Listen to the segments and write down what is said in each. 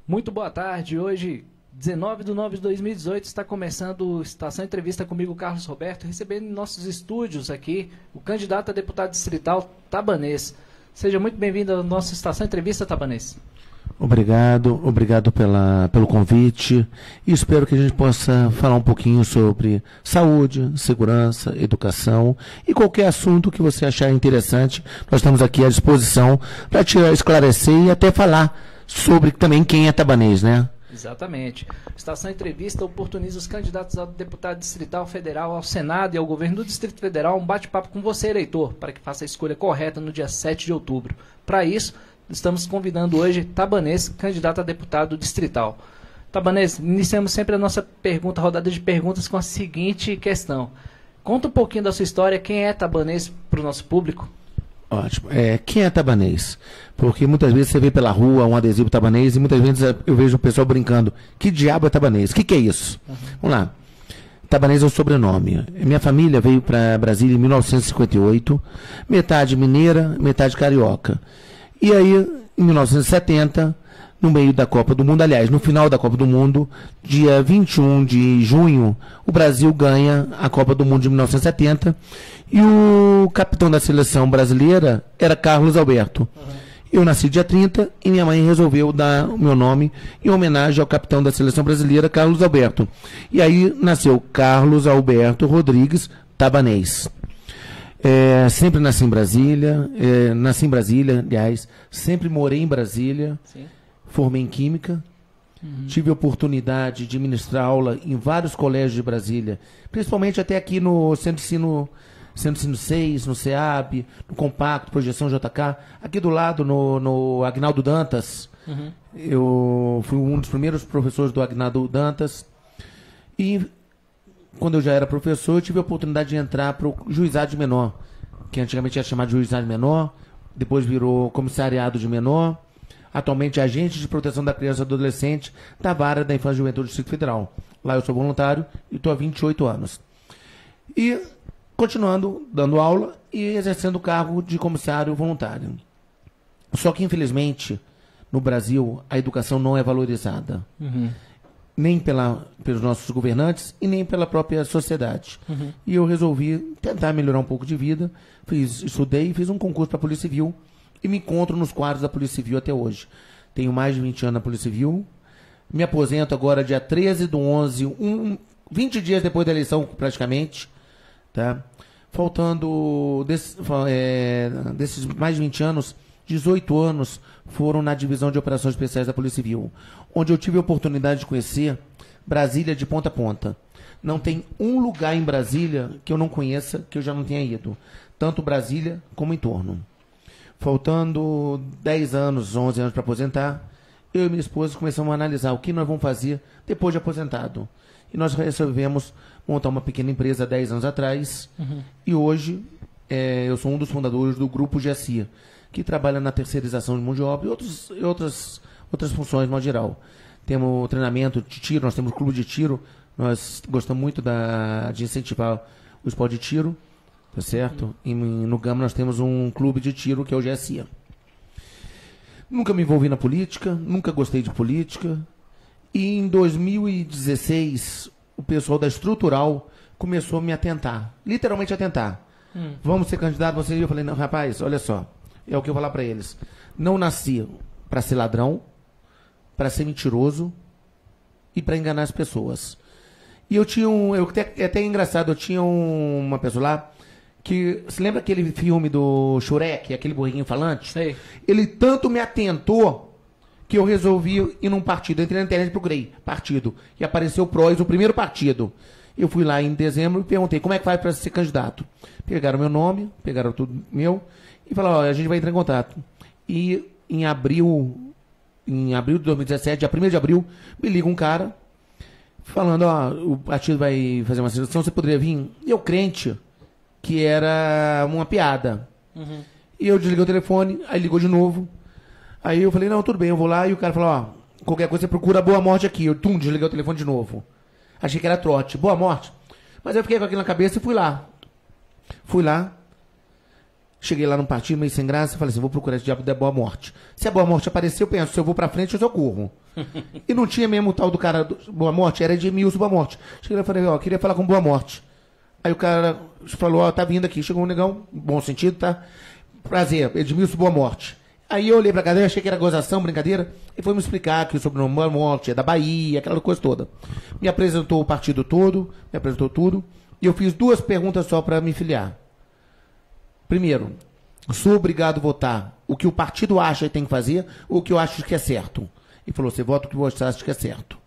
Muito boa tarde. Hoje, 19/9/2018, está começando o Estação Entrevista comigo, Carlos Roberto, recebendo em nossos estúdios aqui o candidato a deputado distrital, Tabanês. Seja muito bem-vindo à nossa Estação Entrevista, Tabanês. Obrigado pelo convite e espero que a gente possa falar um pouquinho sobre saúde, segurança, educação e qualquer assunto que você achar interessante. Nós estamos aqui à disposição para esclarecer e até falar sobre também quem é Tabanês, né? Exatamente. Estação Entrevista oportuniza os candidatos a deputado distrital federal, ao Senado e ao governo do Distrito Federal um bate-papo com você, eleitor, para que faça a escolha correta no dia 7 de outubro. Para isso, estamos convidando hoje Tabanês, candidato a deputado distrital. Tabanês, iniciamos sempre a nossa rodada de perguntas com a seguinte questão. Conta um pouquinho da sua história, quem é Tabanês para o nosso público? Ótimo. Quem é Tabanês? Porque muitas vezes você vê pela rua um adesivo Tabanês e muitas vezes eu vejo o pessoal brincando. Que diabo é Tabanês? O que é isso? Vamos lá. Tabanês é o sobrenome. Minha família veio para Brasília em 1958, metade mineira, metade carioca. E aí, em 1970, no meio da Copa do Mundo, aliás, no final da Copa do Mundo, dia 21 de junho, o Brasil ganha a Copa do Mundo de 1970 e o capitão da seleção brasileira era Carlos Alberto. Eu nasci dia 30 e minha mãe resolveu dar o meu nome em homenagem ao capitão da seleção brasileira, Carlos Alberto. E aí nasceu Carlos Alberto Rodrigues Tabanês. Sempre nasci em Brasília, aliás, sempre morei em Brasília. Sim. Formei em Química, tive a oportunidade de ministrar aula em vários colégios de Brasília, principalmente até aqui no Centro de Ensino 6, no SEAB, no Compacto, Projeção JK, aqui do lado no Agnaldo Dantas. Eu fui um dos primeiros professores do Agnaldo Dantas e quando eu já era professor, eu tive a oportunidade de entrar para o juizado de menor, que antigamente era chamado de juizado de menor, depois virou comissariado de menor. Atualmente, agente de proteção da criança e do adolescente da Vara da Infância e Juventude do Distrito Federal. Lá eu sou voluntário e estou há 28 anos. E continuando dando aula e exercendo o cargo de comissário voluntário. Só que, infelizmente, no Brasil, a educação não é valorizada. Nem pelos nossos governantes e nem pela própria sociedade. E eu resolvi tentar melhorar um pouco de vida. Estudei e fiz um concurso para a Polícia Civil. E me encontro nos quadros da Polícia Civil até hoje. Tenho mais de 20 anos na Polícia Civil. Me aposento agora dia 13/11, 20 dias depois da eleição, praticamente. Tá? Faltando desses mais de 20 anos, 18 anos foram na Divisão de Operações Especiais da Polícia Civil, onde eu tive a oportunidade de conhecer Brasília de ponta a ponta. Não tem um lugar em Brasília que eu não conheça, que eu já não tenha ido. Tanto Brasília como entorno. Faltando 10 anos, 11 anos para aposentar, eu e minha esposa começamos a analisar o que nós vamos fazer depois de aposentado. E nós resolvemos montar uma pequena empresa há 10 anos atrás. E hoje eu sou um dos fundadores do Grupo GECIA, que trabalha na terceirização de mão de obra e outras funções, de modo geral. Temos treinamento de tiro, nós temos clube de tiro, nós gostamos muito de incentivar o esporte de tiro. Tá certo? E no Gama nós temos um clube de tiro que é o GSIA. Nunca me envolvi na política, nunca gostei de política. E em 2016, o pessoal da Estrutural começou a me atentar, literalmente a tentar. Vamos ser candidato, você e eu falei, não, rapaz, olha só, é o que eu vou falar para eles. Não nasci para ser ladrão, para ser mentiroso e para enganar as pessoas. E eu tinha é até engraçado, eu tinha uma pessoa lá, que, você lembra aquele filme do Shurek, aquele burrinho falante? Sei. Ele tanto me atentou que eu resolvi ir num partido. Eu entrei na internet e procurei partido. E apareceu o PROS, o primeiro partido. Eu fui lá em dezembro e perguntei como é que faz para ser candidato. Pegaram meu nome, pegaram tudo meu e falaram, a gente vai entrar em contato. E em abril de 2017, dia 1º de abril, me liga um cara falando, o partido vai fazer uma seleção, você poderia vir? E eu crente que era uma piada. E eu desliguei o telefone, aí ligou de novo. Aí eu falei, não, tudo bem, eu vou lá. E o cara falou, qualquer coisa você procura Boa Morte aqui. Eu, desliguei o telefone de novo. Achei que era trote. Boa Morte. Mas eu fiquei com aquilo na cabeça e fui lá. Cheguei lá num partido meio sem graça e falei assim, vou procurar esse diabo da Boa Morte. Se a Boa Morte aparecer, eu penso, se eu vou pra frente ou se eu corro. E não tinha mesmo o tal do cara do Boa Morte, era Edmilson Boa Morte. Cheguei lá e falei, ó, queria falar com Boa Morte. Aí o cara falou, ó, tá vindo aqui. Chegou um negão, bom sentido, tá? Prazer, Edmilson Boa Morte. Aí eu olhei pra cadeira, achei que era gozação, brincadeira, e foi me explicar que o sobrenome Boa Morte é da Bahia, aquela coisa toda. Me apresentou o partido todo, me apresentou tudo, e eu fiz 2 perguntas só pra me filiar. Primeiro, sou obrigado a votar o que o partido acha que tem que fazer ou o que eu acho que é certo? E falou, você vota o que você acha que é certo.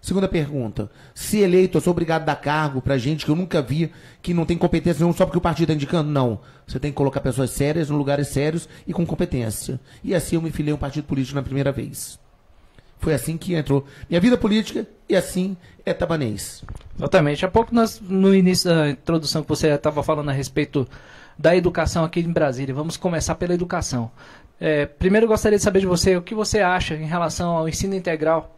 Segunda pergunta, se eleito, eu sou obrigado a dar cargo pra gente que eu nunca vi, que não tem competência nenhuma só porque o partido está indicando? Não. Você tem que colocar pessoas sérias em lugares sérios e com competência. E assim eu me filiei a um partido político na primeira vez. Foi assim que entrou minha vida política e assim é Tabanês. Exatamente. Há pouco, no início da introdução que você estava falando a respeito da educação aqui em Brasília, vamos começar pela educação. Primeiro eu gostaria de saber de você o que você acha em relação ao ensino integral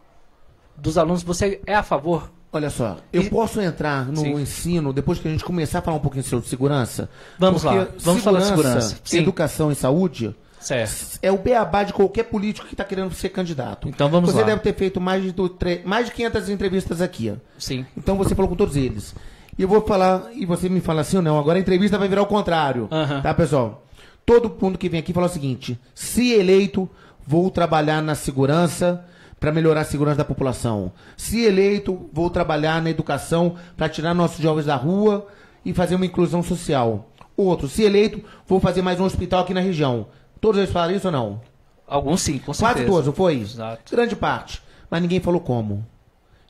dos alunos. Você é a favor? Olha só, eu posso entrar no ensino depois que a gente começar a falar um pouquinho sobre segurança? Vamos lá, vamos falar de segurança. Educação e saúde certo. É o beabá de qualquer político que está querendo ser candidato. Então vamos lá. Você deve ter feito mais de 500 entrevistas aqui. Sim. Então você falou com todos eles. E eu vou falar, e você me fala assim ou não, agora a entrevista vai virar o contrário. Tá, pessoal? Todo mundo que vem aqui fala o seguinte, se eleito, vou trabalhar na segurança para melhorar a segurança da população. Se eleito, vou trabalhar na educação para tirar nossos jovens da rua e fazer uma inclusão social. Outro, se eleito, vou fazer mais um hospital aqui na região. Todos eles falaram isso ou não? Alguns sim, com certeza. Quase todos, não foi? Exato. Grande parte. Mas ninguém falou como.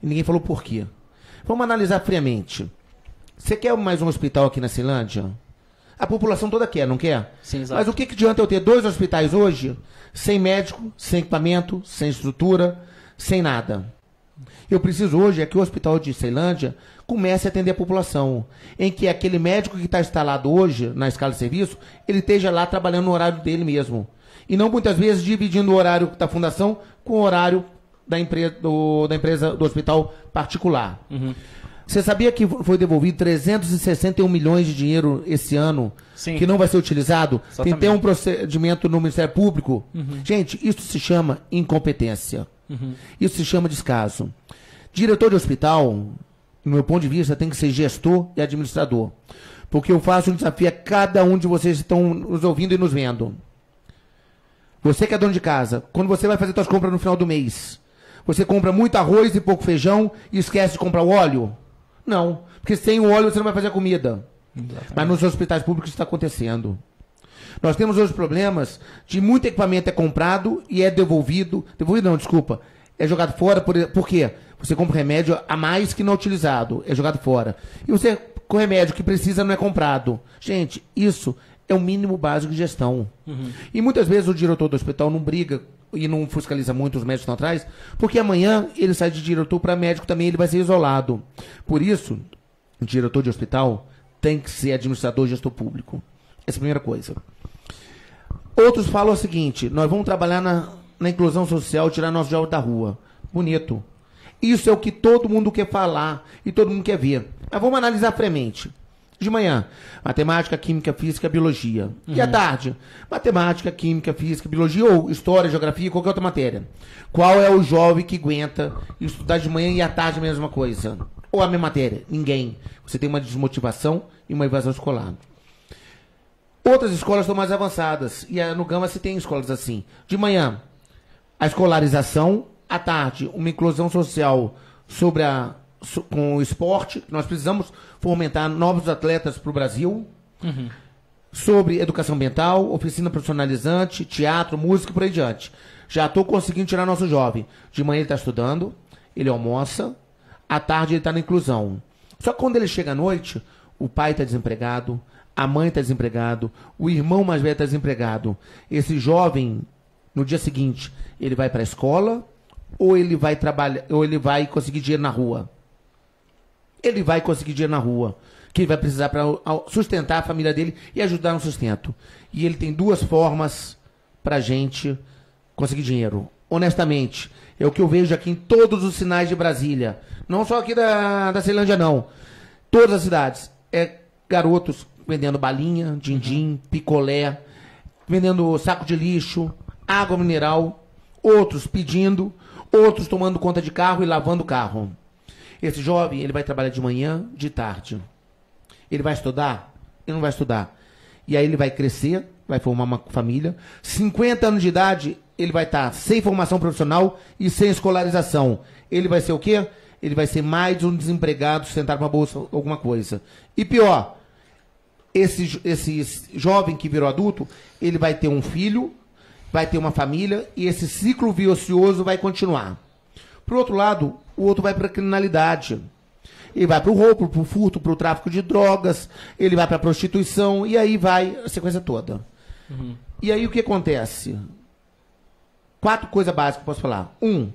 E ninguém falou por quê. Vamos analisar friamente. Você quer mais um hospital aqui na Ceilândia? A população toda quer, não quer? Sim, exato. Mas o que adianta eu ter 2 hospitais hoje, sem médico, sem equipamento, sem estrutura, sem nada? Eu preciso hoje é que o hospital de Ceilândia comece a atender a população, em que aquele médico que está instalado hoje na escala de serviço, ele esteja lá trabalhando no horário dele mesmo. E não muitas vezes dividindo o horário da fundação com o horário da empresa do hospital particular. Você sabia que foi devolvido 361 milhões de dinheiro esse ano, sim, que não vai ser utilizado? Exatamente. Tem um procedimento no Ministério Público. Gente, isso se chama incompetência. Isso se chama descaso. Diretor de hospital, no meu ponto de vista, tem que ser gestor e administrador. Porque eu faço um desafio a cada um de vocês que estão nos ouvindo e nos vendo. Você que é dono de casa, quando você vai fazer suas compras no final do mês, você compra muito arroz e pouco feijão e esquece de comprar o óleo? Não, porque sem o óleo você não vai fazer a comida. Exatamente. Mas nos hospitais públicos isso está acontecendo. Nós temos hoje problemas de muito equipamento é comprado e é devolvido. Devolvido não, desculpa. É jogado fora. Por quê? Você compra remédio a mais que não utilizado. É jogado fora. E você, com remédio que precisa, não é comprado. Gente, isso é o mínimo básico de gestão. E muitas vezes o diretor do hospital não briga e não fiscaliza muito os médicos que estão atrás, porque amanhã ele sai de diretor para médico também, ele vai ser isolado. Por isso, o diretor de hospital tem que ser administrador e gestor público. Essa é a primeira coisa. Outros falam o seguinte, nós vamos trabalhar na inclusão social, tirar nossos jovens da rua. Bonito. Isso é o que todo mundo quer falar e todo mundo quer ver. Mas vamos analisar friamente. De manhã, matemática, química, física, biologia. E à tarde, matemática, química, física, biologia ou história, geografia, qualquer outra matéria. Qual é o jovem que aguenta estudar de manhã e à tarde a mesma coisa? Ou a mesma matéria? Ninguém. Você tem uma desmotivação e uma evasão escolar. Outras escolas estão mais avançadas. E no Gama se tem escolas assim. De manhã, a escolarização. À tarde, uma inclusão social sobre com o esporte. Nós precisamos fomentar novos atletas para o Brasil. Sobre educação ambiental, oficina profissionalizante, teatro, música e por aí diante. Já estou conseguindo tirar nosso jovem. De manhã ele está estudando, ele almoça. À tarde ele está na inclusão. Só que quando ele chega à noite, o pai está desempregado, a mãe está desempregado, o irmão mais velho está desempregado. Esse jovem, no dia seguinte, ele vai para a escola ou ele vai trabalhar, ou ele vai conseguir dinheiro na rua? Ele vai conseguir dinheiro na rua, que ele vai precisar para sustentar a família dele e ajudar no sustento. E ele tem 2 formas para a gente conseguir dinheiro. Honestamente, é o que eu vejo aqui em todos os sinais de Brasília. Não só aqui da Ceilândia, não. Todas as cidades. É garotos vendendo balinha, din-din, picolé, vendendo saco de lixo, água mineral, outros pedindo, outros tomando conta de carro e lavando o carro. Esse jovem, ele vai trabalhar de manhã, de tarde. Ele vai estudar? Ele não vai estudar. E aí ele vai crescer, vai formar uma família. 50 anos de idade, ele vai estar sem formação profissional e sem escolarização. Ele vai ser o quê? Ele vai ser mais um desempregado, sentado para a bolsa, alguma coisa. E pior, esse jovem que virou adulto, ele vai ter um filho, vai ter uma família, e esse ciclo vicioso vai continuar. Por outro lado, o outro vai para a criminalidade. Ele vai para o roubo, para o furto, para o tráfico de drogas, ele vai para a prostituição, e aí vai a sequência toda. Uhum. E aí o que acontece? 4 coisas básicas que eu posso falar. 1,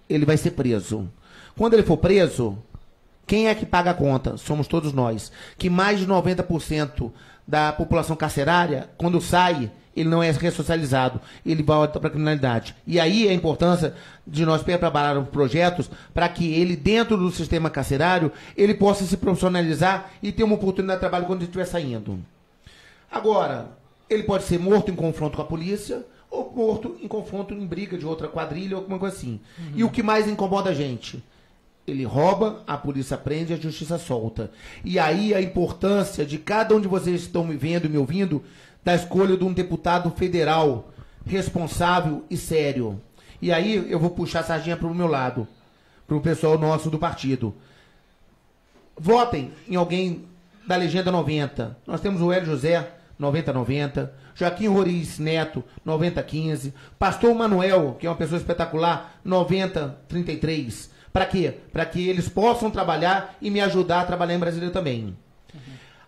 ele vai ser preso. Quando ele for preso, quem é que paga a conta? Somos todos nós. Que mais de 90% da população carcerária, quando sai, ele não é ressocializado, ele volta para a criminalidade. E aí a importância de nós prepararmos projetos para que ele, dentro do sistema carcerário, ele possa se profissionalizar e ter uma oportunidade de trabalho quando ele estiver saindo. Agora, ele pode ser morto em confronto com a polícia ou morto em confronto em briga de outra quadrilha ou alguma coisa assim. Uhum. E o que mais incomoda a gente? Ele rouba, a polícia prende, a justiça solta. E aí a importância de cada um de vocês que estão me vendo e me ouvindo da escolha de um deputado federal responsável e sério. E aí eu vou puxar a sardinha para o meu lado, para o pessoal nosso do partido. Votem em alguém da legenda 90. Nós temos o Hélio José, 90-90. Joaquim Roriz Neto, 90-15. Pastor Manuel, que é uma pessoa espetacular, 90-33. Para quê? Para que eles possam trabalhar e me ajudar a trabalhar em Brasília também. Uhum.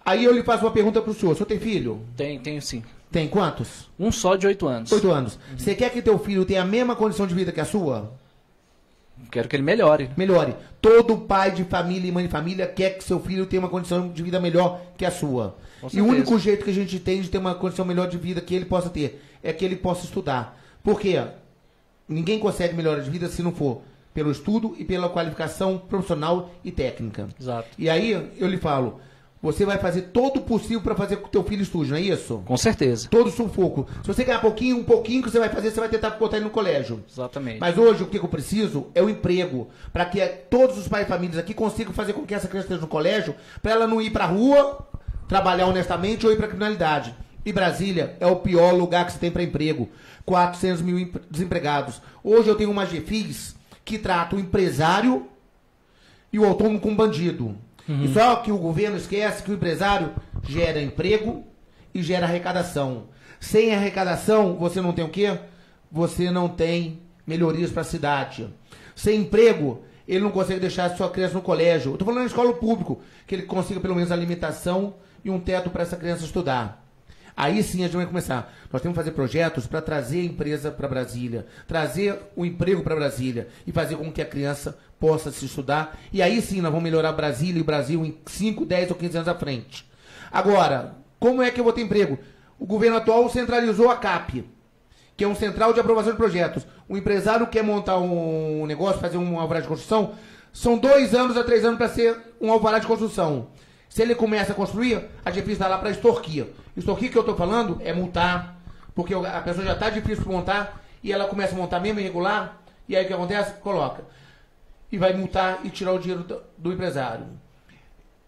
Aí eu lhe faço uma pergunta para o senhor. O senhor tem filho? Tenho sim. Tem quantos? Um só de 8 anos. 8 anos. Uhum. Você quer que teu filho tenha a mesma condição de vida que a sua? Quero que ele melhore. Melhore. Todo pai de família e mãe de família quer que seu filho tenha uma condição de vida melhor que a sua. E o único jeito que a gente tem de ter uma condição melhor de vida que ele possa ter é que ele possa estudar. Por quê? Ninguém consegue melhorar de vida se não for pelo estudo e pela qualificação profissional e técnica. Exato. E aí eu lhe falo, você vai fazer todo o possível para fazer com que o teu filho estude, não é isso? Com certeza. Todo sufoco. Se você ganhar um pouquinho que você vai fazer, você vai tentar botar ele no colégio. Exatamente. Mas hoje o que eu preciso é o emprego, para que todos os pais e famílias aqui consigam fazer com que essa criança esteja no colégio, para ela não ir para a rua, trabalhar honestamente ou ir para a criminalidade. E Brasília é o pior lugar que se tem para emprego. 400 mil desempregados. Hoje eu tenho uma GFIS que trata o empresário e o autônomo como bandido. Uhum. E só que o governo esquece que o empresário gera emprego e gera arrecadação. Sem arrecadação, você não tem o quê? Você não tem melhorias para a cidade. Sem emprego, ele não consegue deixar a sua criança no colégio. Eu estou falando na escola pública, que ele consiga pelo menos alimentação e um teto para essa criança estudar. Aí sim a gente vai começar. Nós temos que fazer projetos para trazer a empresa para Brasília, trazer o emprego para Brasília e fazer com que a criança possa se estudar. E aí sim nós vamos melhorar Brasília e o Brasil em 5, 10 ou 15 anos à frente. Agora, como é que eu vou ter emprego? O governo atual centralizou a CAP, que é um central de aprovação de projetos. O empresário quer montar um negócio, fazer um alvará de construção, são 2 anos a 3 anos para ser um alvará de construção. Se ele começa a construir, a GFIS está lá para extorquir. Extorquir que eu estou falando é multar, porque a pessoa já está difícil para montar e ela começa a montar mesmo irregular, e aí o que acontece? Coloca. E vai multar e tirar o dinheiro do empresário.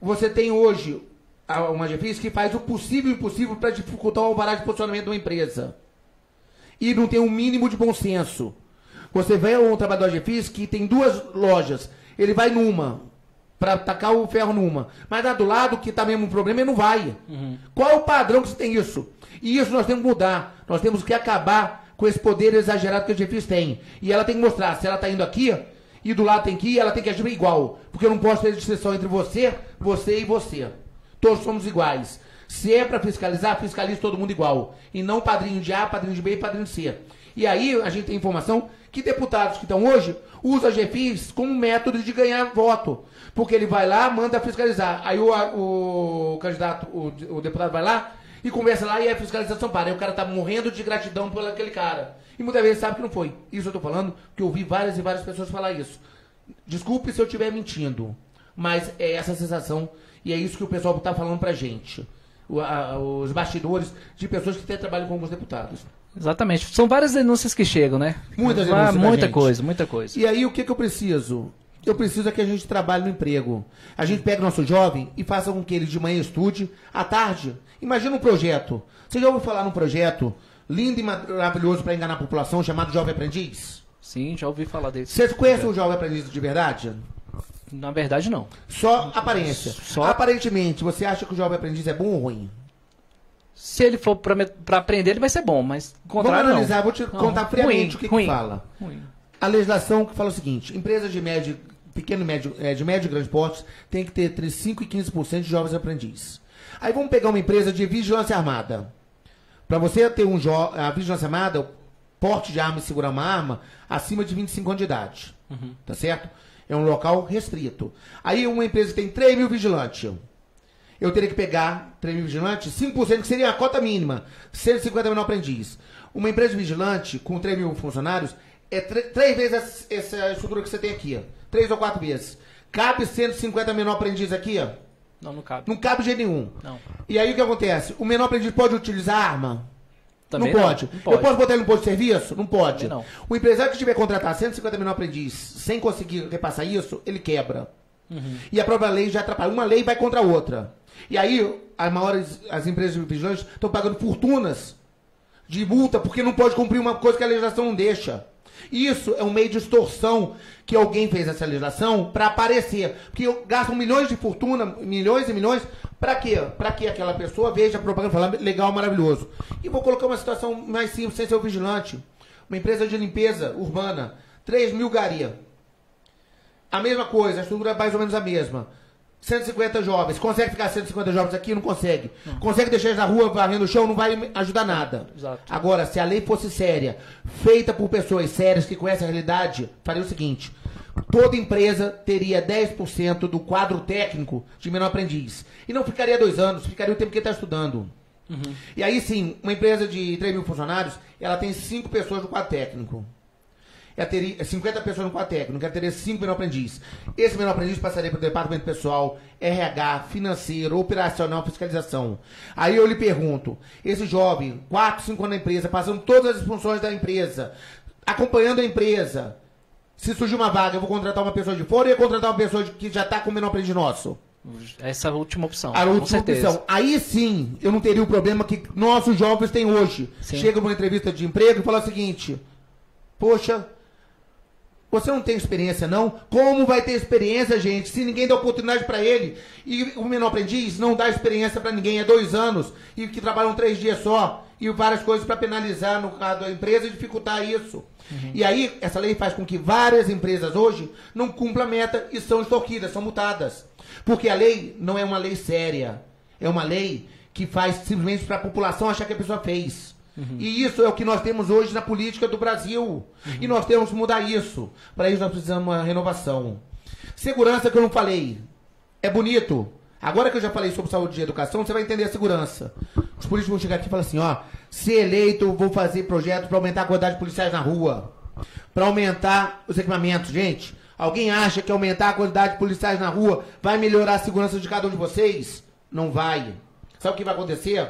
Você tem hoje uma GFIS que faz o possível e o impossível para dificultar o alvará de posicionamento de uma empresa. E não tem um mínimo de bom senso. Você vê um trabalhador da GFIS que tem 2 lojas, ele vai numa para tacar o ferro numa. Mas lá do lado, que está mesmo um problema, ele não vai. Uhum. Qual é o padrão que você tem isso? E isso nós temos que mudar. Nós temos que acabar com esse poder exagerado que a GFIS tem. E ela tem que mostrar, se ela está indo aqui, e do lado tem que ir, ela tem que agir igual. Porque eu não posso ter distinção entre você e você. Todos somos iguais. Se é para fiscalizar, fiscalize todo mundo igual. E não padrinho de A, padrinho de B e padrinho de C. E aí a gente tem informação que deputados que estão hoje usam a GFIS como método de ganhar voto. Porque ele vai lá, manda fiscalizar. Aí o candidato, o deputado vai lá e conversa lá e a fiscalização para. Aí o cara tá morrendo de gratidão por aquele cara. E muitas vezes sabe que não foi. Isso eu tô falando, que eu ouvi várias e várias pessoas falar isso. Desculpe se eu estiver mentindo, mas é essa a sensação e é isso que o pessoal tá falando pra gente. os bastidores de pessoas que até trabalham com alguns deputados. Exatamente. São várias denúncias que chegam, né? Muitas denúncias. Muita coisa, muita coisa. E aí, o que eu preciso? Eu preciso é que a gente trabalhe no emprego. A gente pega o nosso jovem e faça com que ele de manhã estude, à tarde. Imagina um projeto. Você já ouviu falar num projeto lindo e maravilhoso para enganar a população, chamado Jovem Aprendiz? Sim, já ouvi falar desse. Vocês conhecem o Jovem Aprendiz de verdade? Na verdade, não. Só aparência. Só... Aparentemente, você acha que o Jovem Aprendiz é bom ou ruim? Se ele for para aprender, ele vai ser bom, mas vamos analisar, vou te contar friamente o que fala. Ruim. A legislação que fala o seguinte: empresas de médio, pequeno e médio, de médio e grande porte tem que ter entre 5% e 15% de jovens aprendizes. Aí vamos pegar uma empresa de vigilância armada. Para você ter a vigilância armada, o porte de arma e segurar uma arma acima de 25 anos de idade. Tá certo? É um local restrito. Aí uma empresa que tem 3 mil vigilantes. Eu teria que pegar 3 mil vigilantes, 5%, que seria a cota mínima, 150 menor aprendiz. Uma empresa de vigilante com 3 mil funcionários é 3 vezes essa estrutura que você tem aqui. 3 ou 4 vezes. Cabe 150 menor aprendiz aqui? Não, não cabe. Não cabe de jeito nenhum. Não. E aí o que acontece? O menor aprendiz pode utilizar arma? Também não pode. Não pode. Eu posso botar ele no posto de serviço? Não pode. Não. O empresário que tiver contratar 150 menor aprendiz sem conseguir repassar isso, ele quebra. E a própria lei já atrapalha. Uma lei vai contra a outra. E aí, as empresas de vigilância estão pagando fortunas de multa porque não pode cumprir uma coisa que a legislação não deixa. Isso é um meio de extorsão que alguém fez essa legislação para aparecer. Porque gastam milhões de fortuna, milhões e milhões, para quê? Para que aquela pessoa veja a propaganda e fale, legal, maravilhoso. E vou colocar uma situação mais simples, sem ser o vigilante. Uma empresa de limpeza urbana, 3 mil garia. A mesma coisa, a estrutura é mais ou menos a mesma. 150 jovens. Consegue ficar 150 jovens aqui? Não consegue. Consegue deixar eles na rua varrendo o chão? Não vai ajudar nada. Exato. Agora, se a lei fosse séria, feita por pessoas sérias que conhecem a realidade, faria o seguinte: toda empresa teria 10% do quadro técnico de menor aprendiz. E não ficaria 2 anos, ficaria o tempo que ele está estudando. E aí sim, uma empresa de 3 mil funcionários, ela tem 5 pessoas no quadro técnico. Ela teria 50 pessoas no quadro técnico, ela teria 5 menor aprendiz. Esse menor aprendiz passaria para o departamento pessoal, RH, financeiro, operacional, fiscalização. Aí eu lhe pergunto, esse jovem, 4, 5 anos na empresa, passando todas as funções da empresa, acompanhando a empresa, se surgir uma vaga, eu vou contratar uma pessoa de fora ou eu vou contratar uma pessoa que já está com o menor aprendiz nosso? Essa é a última opção. A última opção. Aí sim, eu não teria o problema que nossos jovens têm hoje. Sim. Chega numa entrevista de emprego e fala o seguinte: poxa, você não tem experiência, não? Como vai ter experiência, gente, se ninguém dá oportunidade para ele? E o menor aprendiz não dá experiência para ninguém, é 2 anos, e que trabalham 3 dias só, e várias coisas para penalizar no caso da empresa e dificultar isso. E aí, essa lei faz com que várias empresas hoje não cumpram a meta e são extorquidas, são multadas. Porque a lei não é uma lei séria, é uma lei que faz simplesmente para a população achar que a pessoa fez. E isso é o que nós temos hoje na política do Brasil. E nós temos que mudar isso. Para isso nós precisamos de uma renovação. Segurança que eu não falei. É bonito. Agora que eu já falei sobre saúde e educação, você vai entender a segurança. Os políticos vão chegar aqui e falar assim, ó, se eleito, vou fazer projetos para aumentar a quantidade de policiais na rua. Para aumentar os equipamentos. Gente, alguém acha que aumentar a quantidade de policiais na rua vai melhorar a segurança de cada um de vocês? Não vai. Sabe o que vai acontecer?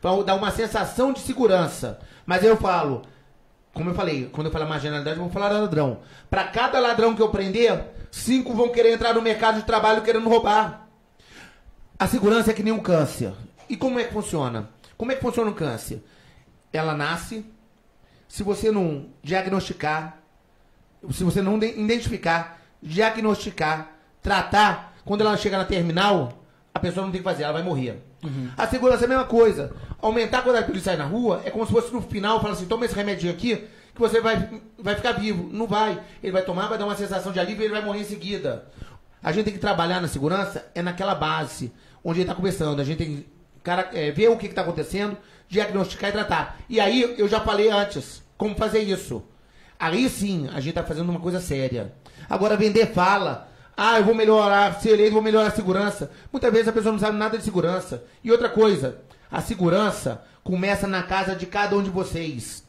Vai dar uma sensação de segurança. Mas eu falo, como eu falei, quando eu falar marginalidade, vamos falar ladrão. Para cada ladrão que eu prender, 5 vão querer entrar no mercado de trabalho querendo roubar. A segurança é que nem um câncer. E como é que funciona? Como é que funciona um câncer? Ela nasce, se você não diagnosticar, se você não identificar, diagnosticar, tratar, quando ela chega na terminal, a pessoa não tem o que fazer, ela vai morrer. A segurança é a mesma coisa. Aumentar a quantidade de policiais na rua é como se fosse no final, falar assim, toma esse remedinho aqui, que você vai ficar vivo. Não vai. Ele vai tomar, vai dar uma sensação de alívio e ele vai morrer em seguida. A gente tem que trabalhar na segurança, é naquela base, onde ele está começando. A gente tem que ver o que está acontecendo, diagnosticar e tratar. E aí, eu já falei antes, como fazer isso. Aí sim, a gente está fazendo uma coisa séria. Agora, vender fala... Ah, eu vou melhorar, se eleito, vou melhorar a segurança. Muitas vezes a pessoa não sabe nada de segurança. E outra coisa, a segurança começa na casa de cada um de vocês.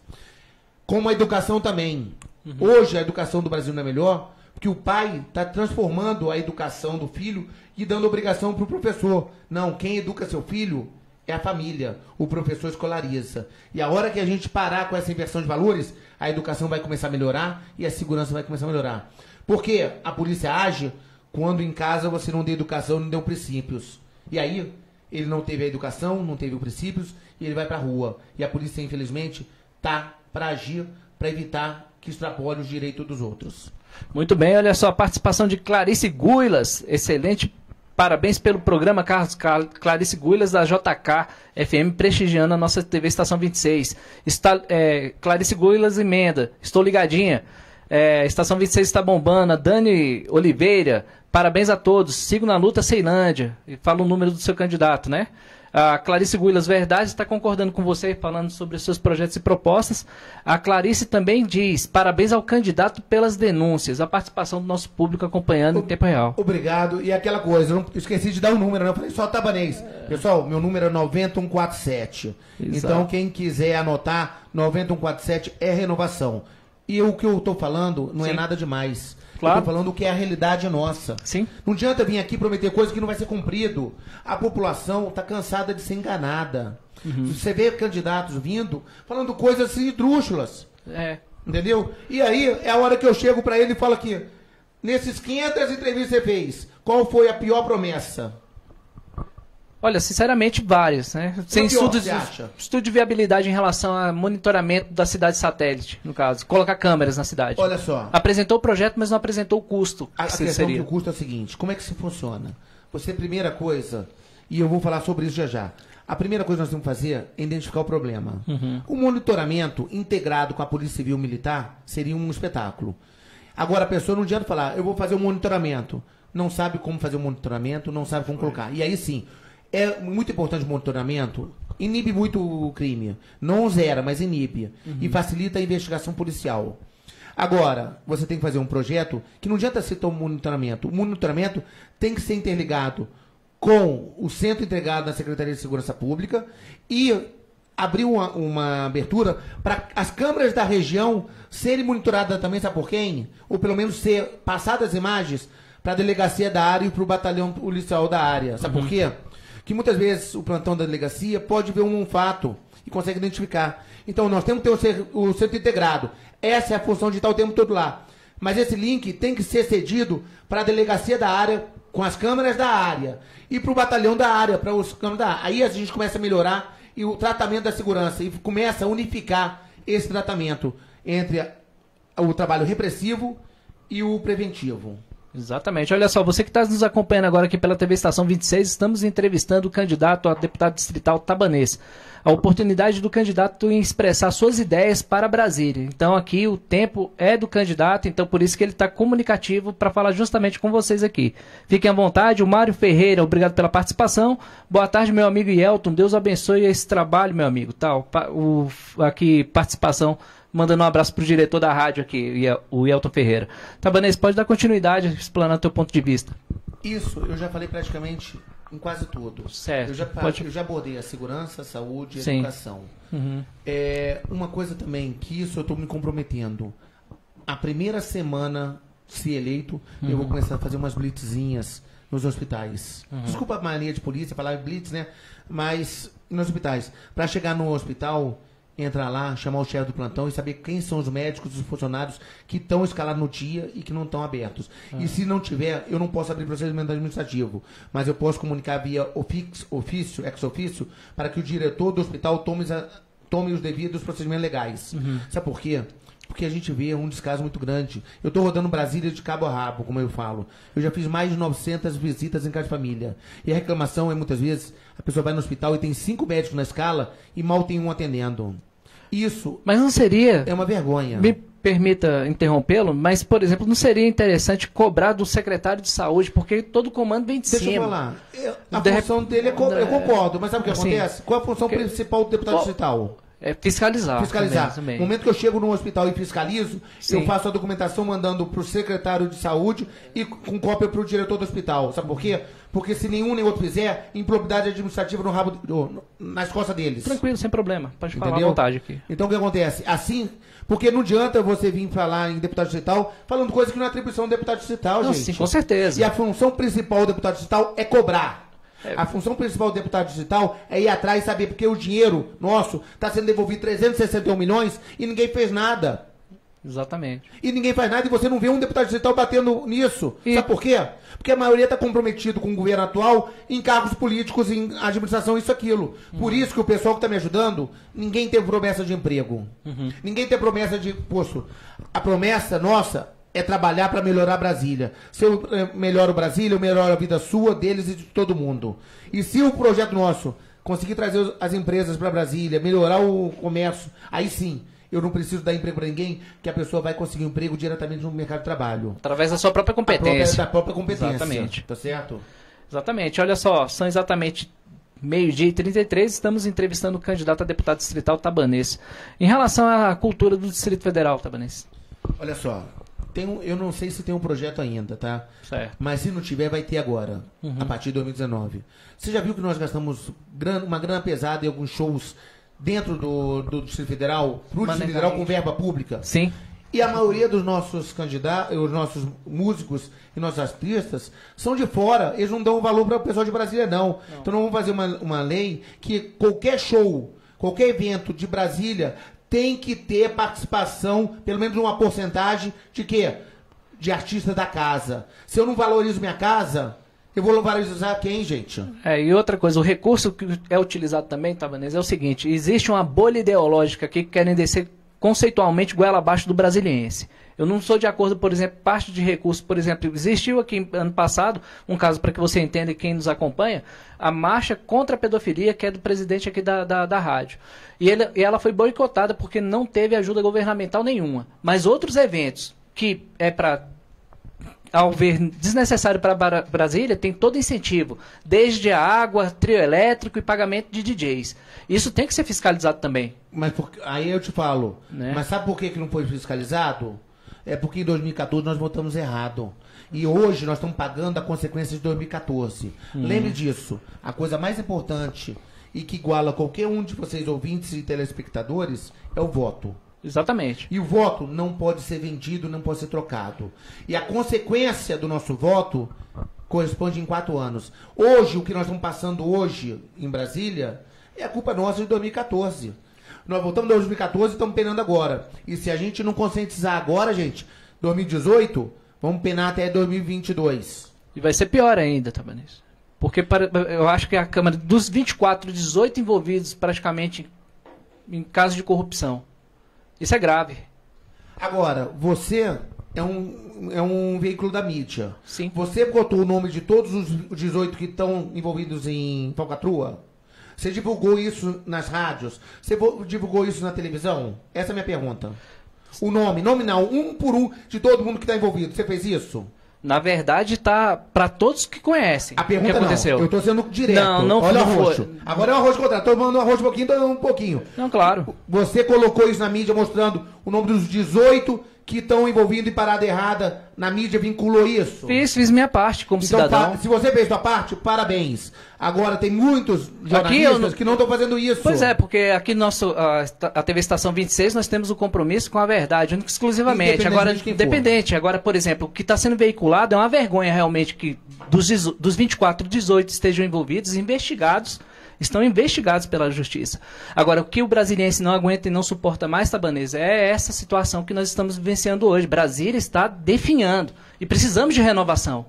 Como a educação também. Hoje a educação do Brasil não é melhor, porque o pai está transformando a educação do filho e dando obrigação para o professor. Não, quem educa seu filho é a família. O professor escolariza. E a hora que a gente parar com essa inversão de valores, a educação vai começar a melhorar e a segurança vai começar a melhorar. Porque a polícia age quando em casa você não deu educação, não deu princípios. E aí, ele não teve a educação, não teve os princípios, e ele vai pra rua. E a polícia, infelizmente, tá para agir, para evitar que extrapole os direitos dos outros. Muito bem, olha só, a participação de Clarice Guilas, excelente. Parabéns pelo programa, Carlos. Clarice Guilas, da JK FM, prestigiando a nossa TV Estação 26. Clarice Guilas emenda, estou ligadinha. Estação 26 está bombando. A Dani Oliveira, parabéns a todos. Sigo na luta, Ceilândia. E fala o número do seu candidato, né? A Clarice Guilas, verdade, está concordando com você, falando sobre os seus projetos e propostas. A Clarice também diz, parabéns ao candidato pelas denúncias, a participação do nosso público acompanhando em tempo real. Obrigado. E aquela coisa, eu não esqueci de dar o número, né? Eu falei só Tabanês. Pessoal, meu número é 90147. Exato. Então, quem quiser anotar, 90147 é renovação. E o que eu estou falando não é nada demais. Claro. Eu estou falando o que é a realidade nossa. Sim. Não adianta vir aqui prometer coisa que não vai ser cumprido. A população está cansada de ser enganada. Você vê candidatos vindo falando coisas assim, esdrúxulas. Entendeu? E aí é a hora que eu chego para ele e falo aqui, nesses 500 entrevistas que você fez, qual foi a pior promessa? Olha, sinceramente, várias, né? Sem estudo de viabilidade em relação a monitoramento da cidade satélite, no caso. Colocar câmeras na cidade. Olha só. Apresentou o projeto, mas não apresentou o custo. A questão do custo é o seguinte, como é que isso funciona? Você, primeira coisa, e eu vou falar sobre isso já já, a primeira coisa que nós temos que fazer é identificar o problema. O monitoramento integrado com a Polícia Civil Militar seria um espetáculo. Agora, a pessoa não adianta falar, eu vou fazer um monitoramento. Não sabe como fazer o monitoramento, não sabe como colocar. E aí sim... É muito importante o monitoramento, inibe muito o crime. Não zera, mas inibe. E facilita a investigação policial. Agora, você tem que fazer um projeto que não adianta ser tão monitoramento. O monitoramento tem que ser interligado com o centro integrado da Secretaria de Segurança Pública e abrir uma abertura para as câmeras da região serem monitoradas também, sabe por quem? Ou pelo menos ser passadas imagens para a delegacia da área e para o batalhão policial da área. Sabe por quê? Que muitas vezes o plantão da delegacia pode ver um fato e consegue identificar. Então, nós temos que ter o centro integrado. Essa é a função de estar o tempo todo lá. Mas esse link tem que ser cedido para a delegacia da área, com as câmeras da área, e para o batalhão da área, para os câmeras da área. Aí a gente começa a melhorar e o tratamento da segurança, e começa a unificar esse tratamento entre o trabalho repressivo e o preventivo. Exatamente. Olha só, você que está nos acompanhando agora aqui pela TV Estação 26, estamos entrevistando o candidato a deputado distrital Tabanês. A oportunidade do candidato em expressar suas ideias para Brasília. Então aqui o tempo é do candidato, então por isso que ele está comunicativo para falar justamente com vocês aqui. Fiquem à vontade. O Mário Ferreira, obrigado pela participação. Boa tarde, meu amigo Yelton. Deus abençoe esse trabalho, meu amigo. Aqui, participação. Mandando um abraço pro diretor da rádio aqui, o Yelton Ferreira. Tabanês, pode dar continuidade, explanando teu ponto de vista. Isso, eu já falei praticamente em quase tudo. Certo. Eu já abordei a segurança, a saúde e a educação. Uma coisa também, que isso eu estou me comprometendo. A primeira semana, se eleito, eu vou começar a fazer umas blitzinhas nos hospitais. Desculpa a mania de polícia, falar blitz, né? Mas nos hospitais. Para chegar no hospital... Entrar lá, chamar o chefe do plantão e saber quem são os médicos, os funcionários que estão escalados no dia e que não estão abertos. E se não tiver, eu não posso abrir procedimento administrativo, mas eu posso comunicar via ex-ofício, para que o diretor do hospital tome os devidos procedimentos legais. Sabe por quê? Porque a gente vê um descaso muito grande. Eu estou rodando Brasília de cabo a rabo, como eu falo. Eu já fiz mais de 900 visitas em casa de família. E a reclamação é, muitas vezes, a pessoa vai no hospital e tem 5 médicos na escala e mal tem um atendendo. Isso mas não seria... É uma vergonha. Me permita interrompê-lo, mas, por exemplo, não seria interessante cobrar do secretário de saúde, porque todo comando vem de cima. Deixa eu falar. A função dele, eu concordo, mas sabe o que acontece? Qual a função principal do deputado distrital? É fiscalizar. No momento que eu chego no hospital e fiscalizo, eu faço a documentação mandando para o secretário de saúde e com cópia para o diretor do hospital. Sabe por quê? Porque se nenhum nem outro fizer, improbidade administrativa no rabo, nas costas deles. Tranquilo, sem problema. Pode falar à vontade aqui. Então o que acontece? Assim, porque não adianta você vir falar em deputado distrital falando coisa que não é atribuição do deputado distrital, gente. Sim, com certeza. E a função principal do deputado distrital é cobrar. A função principal do deputado distrital é ir atrás e saber porque o dinheiro nosso está sendo devolvido 361 milhões e ninguém fez nada. Exatamente. E ninguém faz nada e você não vê um deputado distrital batendo nisso. Sabe por quê? Porque a maioria está comprometido com o governo atual em cargos políticos, em administração, isso, aquilo. Por isso que o pessoal que está me ajudando, ninguém tem promessa de emprego. Ninguém tem promessa de posto. A promessa nossa é trabalhar para melhorar Brasília. Se eu melhoro Brasília, eu melhoro a vida sua, deles e de todo mundo. E se o projeto nosso conseguir trazer as empresas para Brasília, melhorar o comércio, aí sim, eu não preciso dar emprego para ninguém, que a pessoa vai conseguir um emprego diretamente no mercado de trabalho. Através da sua própria competência. Da própria competência. Exatamente. Tá certo? Exatamente. Olha só, são exatamente 12h33, estamos entrevistando o candidato a deputado distrital Tabanês. Em relação à cultura do Distrito Federal, Tabanês. Olha só, eu não sei se tem um projeto ainda, tá? Certo. Mas se não tiver, vai ter agora, a partir de 2019. Você já viu que nós gastamos uma grana pesada em alguns shows dentro do Distrito Federal, pro Distrito Federal com verba pública? Sim. E a maioria dos nossos candidatos, os nossos músicos e nossos artistas são de fora. Eles não dão valor para o pessoal de Brasília, não. Então nós vamos fazer uma lei que qualquer show, qualquer evento de Brasília tem que ter participação, pelo menos uma porcentagem de quê? De artista da casa. Se eu não valorizo minha casa, eu vou valorizar quem, gente? E outra coisa, o recurso que é utilizado também, Tabanês, é o seguinte: existe uma bolha ideológica aqui que querem descer conceitualmente goela abaixo do brasiliense. Eu não sou de acordo, por exemplo, parte de recurso, por exemplo, existiu aqui ano passado, um caso para que você entenda e quem nos acompanha, a marcha contra a pedofilia, que é do presidente aqui da rádio. E ela foi boicotada porque não teve ajuda governamental nenhuma. Mas outros eventos que é para, ao ver desnecessário para Brasília, tem todo incentivo, desde a água, trio elétrico e pagamento de DJs. Isso tem que ser fiscalizado também. Mas aí eu te falo, Né? mas sabe por que não foi fiscalizado? É porque em 2014 nós votamos errado. E hoje nós estamos pagando a consequência de 2014. Lembre disso. A coisa mais importante e que iguala qualquer um de vocês, ouvintes e telespectadores, é o voto. Exatamente. E o voto não pode ser vendido, não pode ser trocado. E a consequência do nosso voto corresponde em 4 anos. Hoje, o que nós estamos passando hoje em Brasília é a culpa nossa de 2014. Nós voltamos em 2014 e estamos penando agora. E se a gente não conscientizar agora, gente, 2018, vamos penar até 2022. E vai ser pior ainda, Tabanês. Porque eu acho que a Câmara, dos 24, 18 envolvidos praticamente em casos de corrupção. Isso é grave. Agora, você é um veículo da mídia. Sim. Você botou o nome de todos os 18 que estão envolvidos em falcatrua? Você divulgou isso nas rádios? Você divulgou isso na televisão? Essa é a minha pergunta. O nome, nominal, um por um, de todo mundo que está envolvido. Você fez isso? Na verdade, está para todos que conhecem A pergunta o que aconteceu. não. Eu estou sendo direto. Não Olha o não arroz. foi. Agora é o arroz de contrato. Estou mandando arroz um pouquinho. Não, claro. Você colocou isso na mídia mostrando o nome dos 18 que estão envolvidos em parada errada. Na mídia vinculou isso? Fiz minha parte como cidadão. Se você fez sua parte, parabéns. Agora tem muitos jornalistas que não estão fazendo isso. Pois é, porque aqui a TV Estação 26 nós temos o compromisso com a verdade, única e exclusivamente. Agora, independente. Agora, por exemplo, o que está sendo veiculado é uma vergonha realmente que dos 24, 18 estejam envolvidos, investigados, estão investigados pela justiça. Agora, o que o brasiliense não aguenta e não suporta mais, Tabanês, é essa situação que nós estamos vivenciando hoje. Brasília está definhando e precisamos de renovação.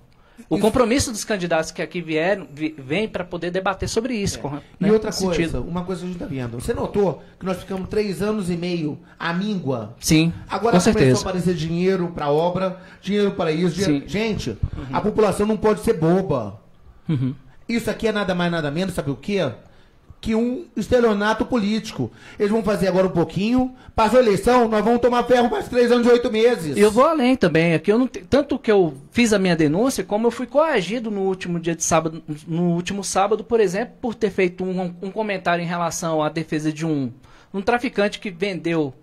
O compromisso dos candidatos que aqui vem para poder debater sobre isso. E outra coisa, uma coisa que a gente está vendo. Você notou que nós ficamos 3 anos e meio à míngua? Sim, agora com certeza. Começou a aparecer dinheiro para obra, dinheiro para isso. Dinheiro... Gente, a população não pode ser boba. Isso aqui é nada mais, nada menos, sabe o quê? Que um estelionato político. Eles vão fazer agora um pouquinho, passou a eleição, nós vamos tomar ferro mais 3 anos e 8 meses. Eu vou além também. Aqui eu não tanto que eu fiz a minha denúncia, como eu fui coagido no último dia de sábado, no último sábado, por exemplo, por ter feito um comentário em relação à defesa de um traficante que vendeu,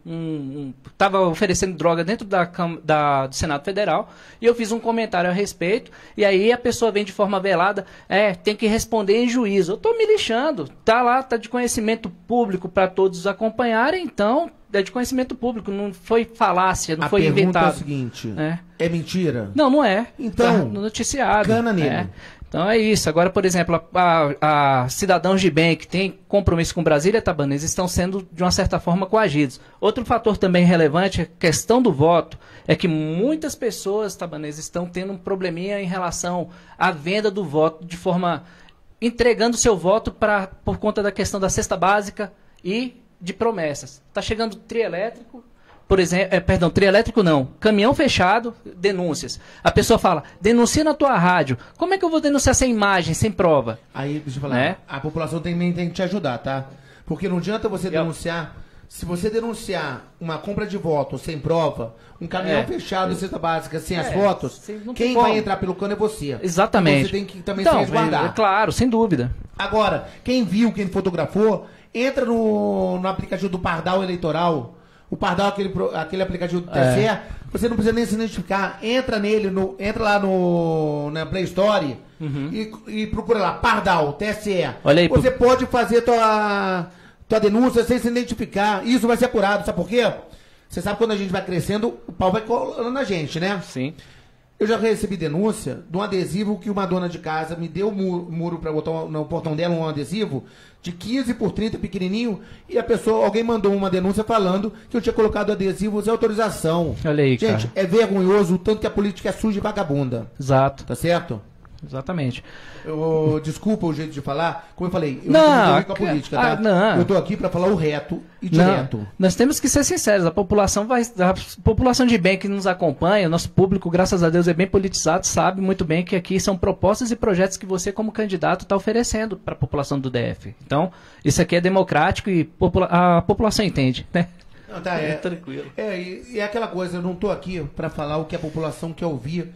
estava oferecendo droga dentro do Senado Federal, e eu fiz um comentário a respeito, e aí a pessoa vem de forma velada, tem que responder em juízo. Eu estou me lixando, tá lá, tá de conhecimento público para todos acompanharem, então é de conhecimento público, não foi falácia, não foi inventado. A pergunta é a seguinte, é mentira? Não é. Então, tá no noticiário. Cana nele. Então é isso. Agora, por exemplo, a cidadãos de bem que têm compromisso com Brasília, Tabanês, estão sendo, de uma certa forma, coagidos. Outro fator também relevante, a questão do voto, é que muitas pessoas, Tabanês, estão tendo um probleminha em relação à venda do voto, de forma... entregando seu voto por conta da questão da cesta básica e de promessas. Está chegando trielétrico, por exemplo, trielétrico não, caminhão fechado, denúncias. A pessoa fala, denuncia na tua rádio. Como é que eu vou denunciar sem imagem, sem prova? Aí, deixa eu falar, a população também tem que te ajudar, tá? Porque não adianta você denunciar, se você denunciar uma compra de voto sem prova, um caminhão fechado em cesta básica, sem as fotos, quem vai entrar pelo cano é você. Exatamente. Você tem que também se resguardar. Claro, sem dúvida. Agora, quem viu, quem fotografou, entra no aplicativo do Pardal Eleitoral. O Pardal, aquele aplicativo do TSE, você não precisa nem se identificar. Entra nele, entra lá na Play Store e procura lá, Pardal, TSE. Olha aí, você pode fazer tua denúncia sem se identificar. Isso vai ser apurado, sabe por quê? Você sabe que quando a gente vai crescendo, o pau vai colando na gente, né? Sim. Eu já recebi denúncia de um adesivo que uma dona de casa me deu muro para botar no portão dela, um adesivo de 15 por 30, pequenininho, e alguém mandou uma denúncia falando que eu tinha colocado adesivos sem autorização. Olha aí, gente, é vergonhoso o tanto que a política é suja e vagabunda. Exato. Tá certo? Exatamente. Desculpa o jeito de falar, como eu falei, eu não tenho com a política, tá? Não. Eu tô aqui para falar o reto e direto. Nós temos que ser sinceros, a população de bem que nos acompanha, o nosso público, graças a Deus, é bem politizado, sabe muito bem que aqui são propostas e projetos que você, como candidato, está oferecendo para a população do DF. Então, isso aqui é democrático e a população entende, né? Não, tá, tranquilo. E é aquela coisa, eu não tô aqui para falar o que a população quer ouvir,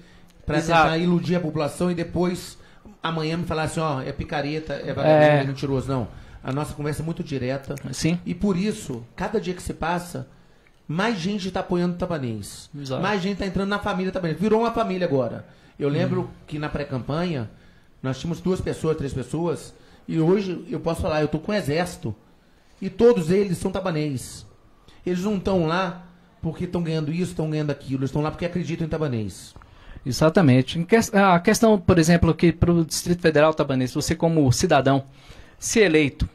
para tentar iludir a população e depois amanhã me falar assim, ó, é picareta, é vagabundo, é mentiroso. Não, a nossa conversa é muito direta. Sim. E por isso, cada dia que se passa, mais gente está apoiando o Tabanês. Exato. Mais gente está entrando na família Tabanês. Virou uma família agora. Eu lembro que na pré-campanha, nós tínhamos 2 pessoas, 3 pessoas, e hoje eu posso falar, eu estou com um exército, e todos eles são Tabanês. Eles não estão lá porque estão ganhando isso, estão ganhando aquilo, eles estão lá porque acreditam em Tabanês. Exatamente. A questão, por exemplo, que para o Distrito Federal, Tabanês, você como cidadão, se eleito,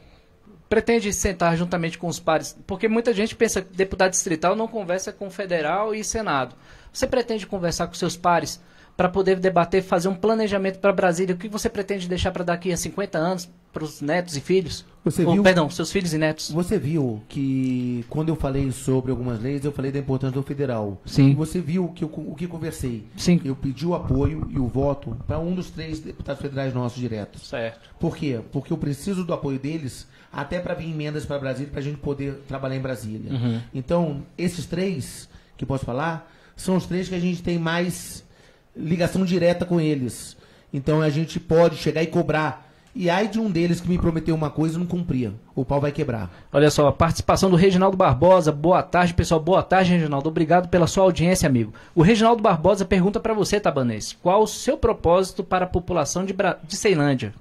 pretende sentar juntamente com os pares, porque muita gente pensa que deputado distrital não conversa com federal e senado. Você pretende conversar com seus pares para poder debater, fazer um planejamento para Brasília? O que você pretende deixar para daqui a 50 anos para os netos e filhos? Perdão, seus filhos e netos. Você viu que quando eu falei sobre algumas leis, eu falei da importância do federal. Sim. E você viu que o que conversei. Sim. Eu pedi o apoio e o voto para um dos 3 deputados federais nossos diretos. Certo. Por quê? Porque eu preciso do apoio deles até para vir emendas para Brasília, para a gente poder trabalhar em Brasília. Então, esses 3 que posso falar, são os 3 que a gente tem mais ligação direta com eles. Então a gente pode chegar e cobrar. E ai de um deles que me prometeu uma coisa e não cumpria. O pau vai quebrar. Olha só, a participação do Reginaldo Barbosa. Boa tarde, pessoal. Boa tarde, Reginaldo. Obrigado pela sua audiência, amigo. O Reginaldo Barbosa pergunta para você, Tabanês, qual o seu propósito para a população de Ceilândia?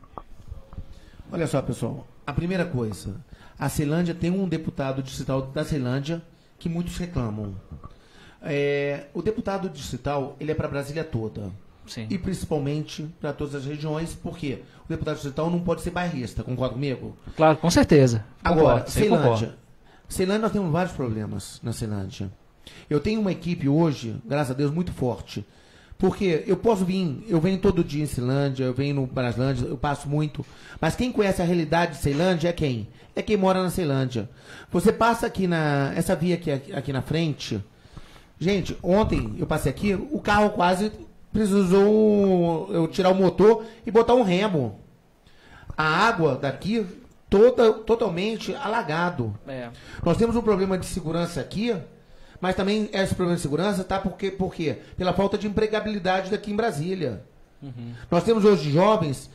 Olha só, pessoal. A primeira coisa, a Ceilândia tem um deputado distrital da Ceilândia que muitos reclamam. O deputado distrital, ele é para Brasília toda. Sim. E principalmente para todas as regiões, porque o deputado distrital não pode ser bairrista, concorda comigo? Claro, com certeza. Agora, Ceilândia. Ceilândia, nós temos vários problemas na Ceilândia. Eu tenho uma equipe hoje, graças a Deus, muito forte. Porque eu venho todo dia em Ceilândia, eu venho no Braslândia, eu passo muito. Mas quem conhece a realidade de Ceilândia é quem? É quem mora na Ceilândia. Você passa aqui essa via aqui na frente. Gente, ontem eu passei aqui, o carro quase precisou eu tirar o motor e botar um remo. A água daqui totalmente alagado. Nós temos um problema de segurança aqui, mas também esse problema de segurança está por quê? Pela falta de empregabilidade daqui em Brasília. Nós temos hoje jovens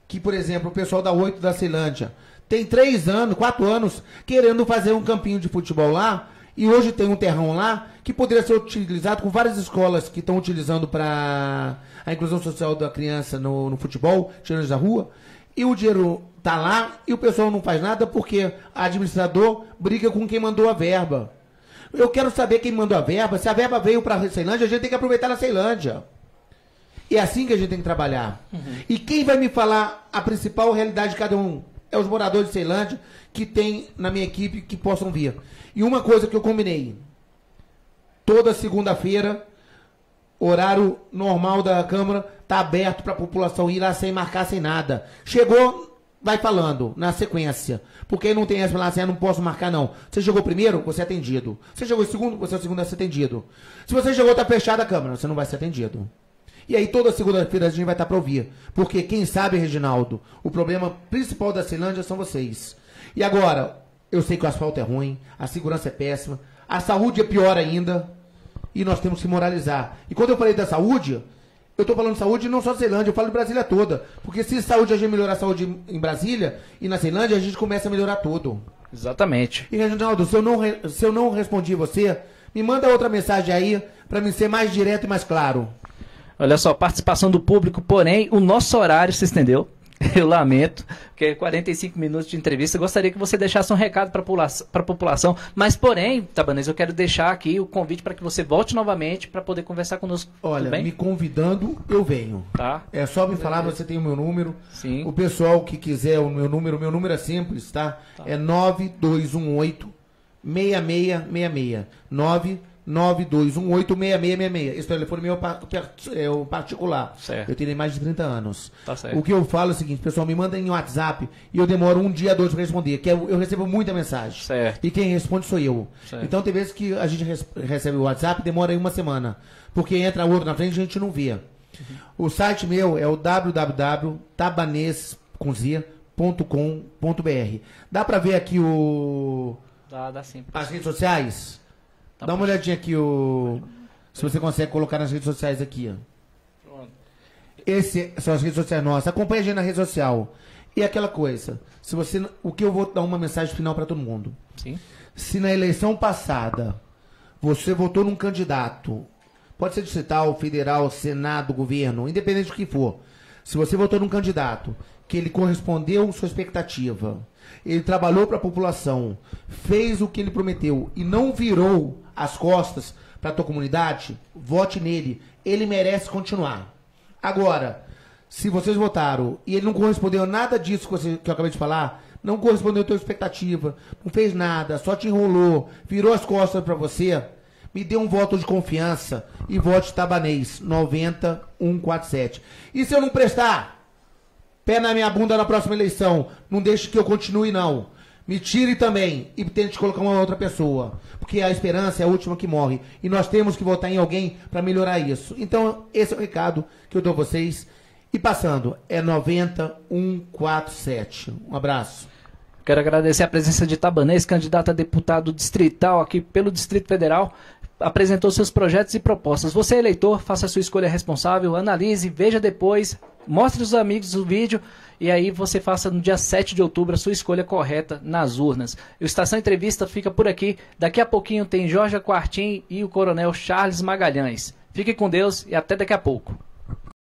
que, por exemplo, o pessoal da 8 da Ceilândia tem 3 anos, 4 anos querendo fazer um campinho de futebol lá. E hoje tem um terrão lá que poderia ser utilizado com várias escolas que estão utilizando para a inclusão social da criança no futebol, tirando da rua. E o dinheiro está lá e o pessoal não faz nada porque a administrador briga com quem mandou a verba. Eu quero saber quem mandou a verba. Se a verba veio para a Ceilândia, a gente tem que aproveitar na Ceilândia. E é assim que a gente tem que trabalhar. E quem vai me falar a principal realidade de cada um? É os moradores de Ceilândia que tem na minha equipe que possam vir. E uma coisa que eu combinei. Toda segunda-feira, horário normal da Câmara, está aberto para a população ir lá sem marcar, sem nada. Chegou, vai falando, na sequência. Porque não tem essa lá, assim, não posso marcar, não. Você chegou primeiro, você é atendido. Você chegou segundo, você é o segundo a ser atendido. Se você chegou, está fechada a Câmara, você não vai ser atendido. E aí toda segunda-feira a gente vai estar para ouvir. Porque quem sabe, Reginaldo, o problema principal da Ceilândia são vocês. E agora, eu sei que o asfalto é ruim, a segurança é péssima, a saúde é pior ainda, e nós temos que moralizar. E quando eu falei da saúde, eu estou falando de saúde não só da Ceilândia, eu falo de Brasília toda. Porque se saúde a gente melhorar a saúde em Brasília e na Ceilândia, a gente começa a melhorar tudo. Exatamente. E, Reginaldo, se eu não respondi você, me manda outra mensagem aí para me ser mais direto e mais claro. Olha só, participação do público, porém, o nosso horário se estendeu. Eu lamento, porque é 45 minutos de entrevista. Eu gostaria que você deixasse um recado para a população. Mas, porém, Tabanês, eu quero deixar aqui o convite para que você volte novamente para poder conversar conosco. Olha, me convidando, eu venho. Tá. É só me falar, você tem o meu número. Sim. O pessoal que quiser o meu número é simples, tá? É 9218 6666. 9218-6666. Esse telefone meu é o particular. Certo. Eu tenho mais de 30 anos. Tá certo. O que eu falo é o seguinte, pessoal, me manda em WhatsApp e eu demoro um dia, 2 para responder, que eu recebo muita mensagem. Certo. E quem responde sou eu. Certo. Então tem vezes que a gente recebe o WhatsApp, demora aí uma semana. Porque entra outro na frente e a gente não vê. O site meu é o www.tabanes.com.br. Dá para ver aqui Dá sim. as redes sociais? Tá. Dá uma olhadinha aqui, se você consegue colocar nas redes sociais aqui. Ó. Pronto. Esse são as redes sociais nossas. Acompanhe a gente na rede social. E aquela coisa, o que eu vou dar uma mensagem final para todo mundo. Sim. Se na eleição passada você votou num candidato, pode ser distrital, federal, senado, governo, independente do que for. Se você votou num candidato que ele correspondeu à sua expectativa, ele trabalhou para a população, fez o que ele prometeu e não virou as costas para a tua comunidade, vote nele. Ele merece continuar. Agora, se vocês votaram e ele não correspondeu a nada disso que eu acabei de falar, não correspondeu à tua expectativa, não fez nada, só te enrolou, virou as costas para você, me dê um voto de confiança e vote Tabanês 90147. E se eu não prestar? Pé na minha bunda na próxima eleição. Não deixe que eu continue, não. Me tire também e tente colocar uma outra pessoa. Porque a esperança é a última que morre. E nós temos que votar em alguém para melhorar isso. Então, esse é o recado que eu dou a vocês. E passando, é 90147. Um abraço. Quero agradecer a presença de Tabanês, candidato a deputado distrital aqui pelo Distrito Federal. Apresentou seus projetos e propostas. Você, eleitor, faça a sua escolha responsável, analise, veja depois, mostre aos amigos o vídeo e aí você faça no dia 7 de outubro a sua escolha correta nas urnas. O Estação Entrevista fica por aqui. Daqui a pouquinho tem Jorge Quartim e o Coronel Charles Magalhães. Fique com Deus e até daqui a pouco.